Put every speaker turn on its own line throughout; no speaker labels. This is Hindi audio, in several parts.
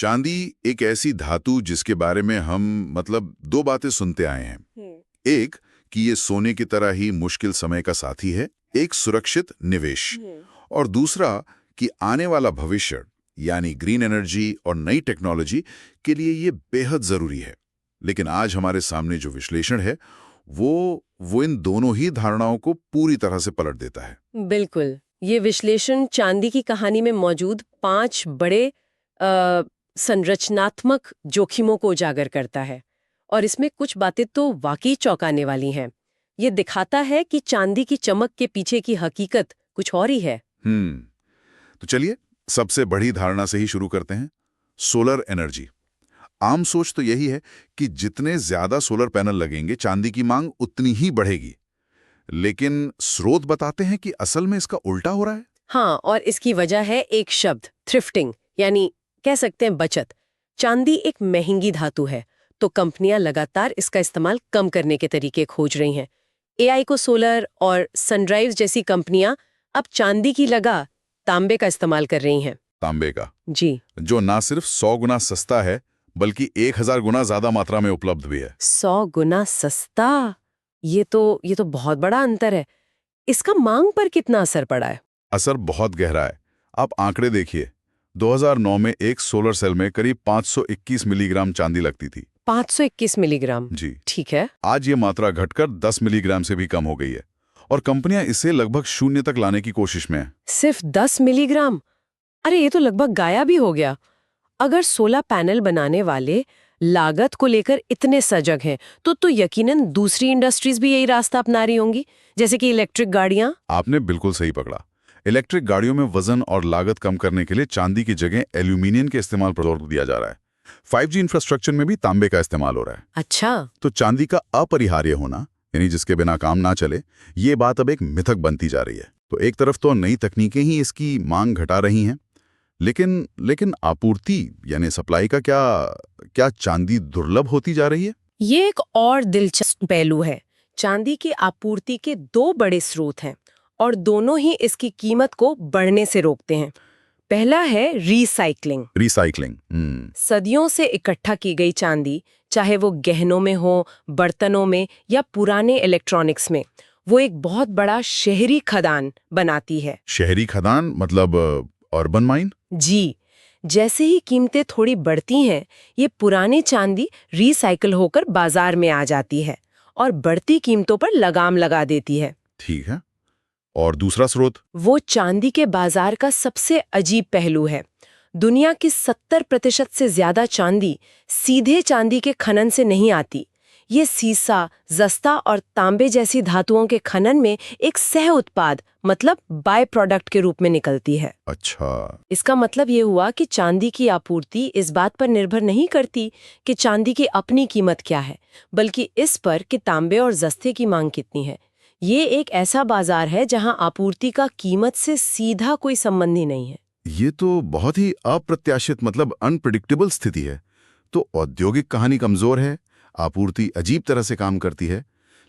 चांदी एक ऐसी धातु जिसके बारे में हम दो बातें सुनते आए हैं। एक कि ये सोने की तरह ही मुश्किल समय का साथी है, एक सुरक्षित निवेश, और दूसरा कि आने वाला भविष्य यानी ग्रीन एनर्जी और नई टेक्नोलॉजी के लिए ये बेहद जरूरी है। लेकिन आज हमारे सामने जो विश्लेषण है वो इन दोनों ही धारणाओं को पूरी तरह से पलट देता है।
बिल्कुल, ये विश्लेषण चांदी की कहानी में मौजूद 5 बड़े संरचनात्मक जोखिमों को उजागर करता है और इसमें कुछ बातें तो वाकई चौंकाने वाली हैं। ये दिखाता है कि चांदी की चमक के पीछे की हकीकत कुछ और ही है।
तो चलिए सबसे बड़ी धारणा से ही शुरू करते हैं, सोलर एनर्जी। आम सोच तो यही है कि जितने ज्यादा सोलर पैनल लगेंगे चांदी की मांग उतनी ही बढ़ेगी, लेकिन स्रोत बताते हैं कि असल में इसका उल्टा हो रहा है।
हाँ, और इसकी वजह है एक शब्द, थ्रिफ्टिंग, यानी कह सकते हैं बचत। चांदी एक महंगी धातु है, तो कंपनियां लगातार इसका इस्तेमाल कम करने के तरीके खोज रही हैं। एआई को सोलर और सनराइज जैसी कंपनियां अब चांदी की लगा तांबे का इस्तेमाल कर रही हैं।
तांबे का?
जी,
जो ना सिर्फ 100 गुना सस्ता है बल्कि 1000 गुना ज्यादा मात्रा में उपलब्ध भी है।
100 गुना सस्ता? ये तो बहुत बड़ा अंतर है। इसका मांग पर कितना असर पड़ा है?
असर बहुत गहरा है। आप आंकड़े देखिए, 2009 में एक सोलर सेल में करीब 521 मिलीग्राम चांदी लगती थी।
521 मिलीग्राम?
जी,
ठीक है।
आज ये मात्रा घटकर 10 मिलीग्राम से भी कम हो गई है और कंपनियां इसे लगभग 0 तक लाने की कोशिश में हैं।
सिर्फ 10 मिलीग्राम? अरे ये तो लगभग गायब ही हो गया। अगर सोलर पैनल बनाने वाले लागत को लेकर इतने सजग हैं, तो यकीनन दूसरी इंडस्ट्रीज भी यही रास्ता अपना रही होंगी, जैसे कि इलेक्ट्रिक गाड़ियां।
आपने बिल्कुल सही पकड़ा। इलेक्ट्रिक गाड़ियों में वजन और लागत कम करने के लिए चांदी की जगह एल्यूमिनियम के इस्तेमाल पर जोर दिया जा रहा है। 5G इंफ्रास्ट्रक्चर में भी तांबे का इस्तेमाल हो रहा है।
अच्छा।
तो चांदी का अपरिहार्य होना, यानी जिसके बिना काम ना चले, ये बात अब एक मिथक बनती जा रही है। तो एक तरफ तो नई तकनीकें ही इसकी मांग घटा रही हैं, लेकिन आपूर्ति यानी सप्लाई का क्या चांदी दुर्लभ होती जा रही है?
ये एक और दिलचस्प पहलू है। चांदी की आपूर्ति के 2 बड़े स्रोत हैं और दोनों ही इसकी कीमत को बढ़ने से रोकते हैं। पहला है रिसाइकलिंग। सदियों से इकट्ठा की गई चांदी, चाहे वो गहनों में हो, बर्तनों में या पुराने इलेक्ट्रॉनिक्स में, वो एक बहुत बड़ा शहरी खदान बनाती है।
शहरी खदान मतलब अर्बन माइन?
जी, जैसे ही कीमतें थोड़ी बढ़ती हैं, ये पुरानी चांदी रिसाइकल होकर बाजार में आ जाती है और बढ़ती कीमतों पर लगाम लगा देती है।
ठीक है। और दूसरा स्रोत?
वो चांदी के बाजार का सबसे अजीब पहलू है। दुनिया की 70% से ज्यादा चांदी सीधे चांदी के खनन से नहीं आती। ये सीसा, जस्ता और तांबे जैसी धातुओं के खनन में एक सह उत्पाद मतलब बाय प्रोडक्ट के रूप में निकलती है।
अच्छा।
इसका मतलब ये हुआ कि चांदी की आपूर्ति इस बात पर निर्भर नहीं करती कि चांदी की अपनी कीमत क्या है, बल्कि इस पर कि तांबे और जस्ते की मांग कितनी है। ये एक ऐसा बाजार है जहां आपूर्ति का कीमत से सीधा कोई संबंध ही नहीं है।
ये तो बहुत ही अप्रत्याशित अनप्रेडिक्टेबल स्थिति है। तो औद्योगिक कहानी कमजोर है, आपूर्ति अजीब तरह से काम करती है,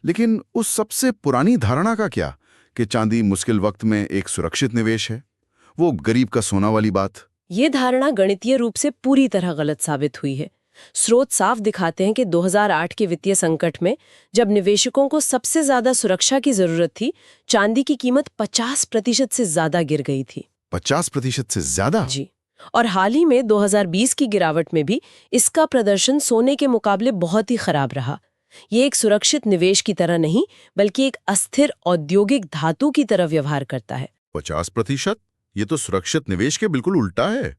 लेकिन उस सबसे पुरानी धारणा का क्या कि चांदी मुश्किल वक्त में एक सुरक्षित निवेश है, वो गरीब का सोना वाली बात?
ये धारणा गणितीय रूप से पूरी तरह गलत साबित हुई है। स्रोत साफ दिखाते हैं कि 2008 के वित्तीय संकट में जब निवेशकों को सबसे ज्यादा सुरक्षा की जरूरत थी, चांदी की कीमत 50% से ज्यादा गिर गई थी।
50% से ज्यादा?
जी। और हाल ही में 2020 की गिरावट में भी इसका प्रदर्शन सोने के मुकाबले बहुत ही खराब रहा। ये एक सुरक्षित निवेश की तरह नहीं, बल्कि एक अस्थिर औद्योगिक धातु की तरह व्यवहार करता है।
50%? ये तो सुरक्षित निवेश के बिल्कुल उल्टा है।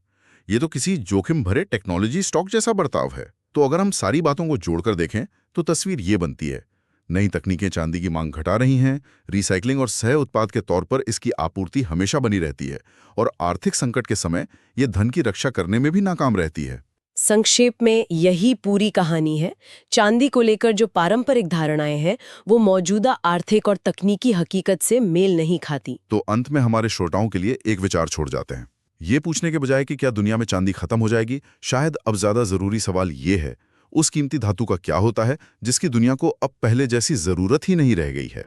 ये तो किसी जोखिम भरे टेक्नोलॉजी स्टॉक जैसा बर्ताव है। तो अगर हम सारी बातों को जोड़कर देखें तो तस्वीर ये बनती है, नई तकनीकें चांदी की मांग घटा रही हैं, रिसाइकलिंग और सह उत्पाद के तौर पर इसकी आपूर्ति हमेशा बनी रहती है और आर्थिक संकट के समय ये धन की रक्षा करने में भी नाकाम रहती है।
संक्षेप में यही पूरी कहानी है। चांदी को लेकर जो पारंपरिक धारणाएं हैं, वो मौजूदा आर्थिक और तकनीकी हकीकत से मेल नहीं खाती।
तो अंत में हमारे श्रोताओं के लिए एक विचार छोड़ जाते हैं। ये पूछने के बजाय कि क्या दुनिया में चांदी खत्म हो जाएगी, शायद अब ज्यादा जरूरी सवाल ये है, उस कीमती धातु का क्या होता है जिसकी दुनिया को अब पहले जैसी जरूरत ही नहीं रह गई है।